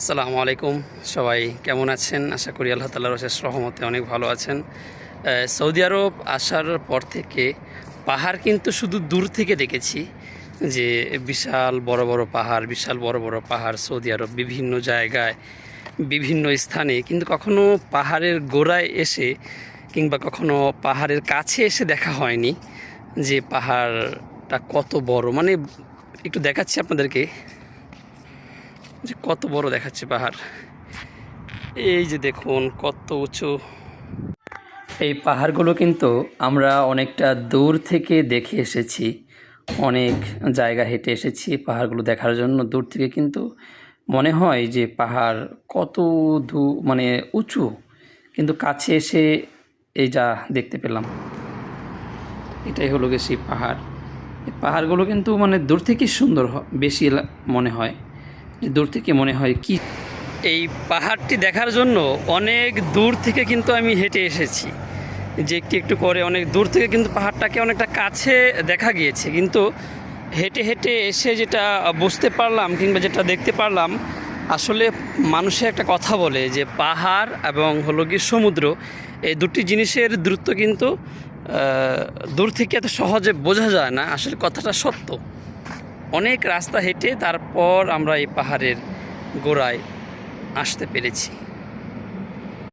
আসসালামু আলাইকুম। সবাই কেমন আছেন? আশা করি আল্লাহ তাআলার অশেষ রহমতে অনেক ভালো আছেন। সৌদি আরব আসার পর থেকে পাহাড় কিন্তু শুধু দূর থেকে দেখেছি, যে বিশাল বড় বড় পাহাড়, বিশাল বড় বড় পাহাড় সৌদি আরব বিভিন্ন জায়গায় বিভিন্ন স্থানে, কিন্তু কখনো পাহাড়ের গোড়ায় এসে কিংবা কখনো পাহাড়ের কাছে এসে দেখা হয়নি যে পাহাড়টা কত বড়। মানে একটু দেখাচ্ছি আপনাদেরকে যে কত বড় দেখাচ্ছে পাহাড়। এই যে দেখুন কত উঁচু। এই পাহাড়গুলো কিন্তু আমরা অনেকটা দূর থেকে দেখে এসেছি, অনেক জায়গা হেঁটে এসেছি পাহাড়গুলো দেখার জন্য। দূর থেকে কিন্তু মনে হয় যে পাহাড় কত মানে উঁচু, কিন্তু কাছে এসে এই যা দেখতে পেলাম, এটাই হলো গিয়ে সেই পাহাড়। এই পাহাড়গুলো কিন্তু মানে দূর থেকে সুন্দর বেশি মনে হয়, যে দূর থেকে মনে হয় কি। এই পাহাড়টি দেখার জন্য অনেক দূর থেকে কিন্তু আমি হেঁটে এসেছি, যে একটু একটু করে অনেক দূর থেকে কিন্তু পাহাড়টাকে অনেকটা কাছে দেখা গিয়েছে। কিন্তু হেঁটে হেঁটে এসে যেটা বুঝতে পারলাম কিংবা যেটা দেখতে পারলাম, আসলে মানুষে একটা কথা বলে যে পাহাড় এবং হলো গিয়ে সমুদ্র, এই দুটি জিনিসের দূরত্ব কিন্তু দূর থেকে এত সহজে বোঝা যায় না। আসলে কথাটা সত্য। অনেক রাস্তা হেঁটে তারপর আমরা এই পাহাড়ের গোড়ায় আসতে পেরেছি।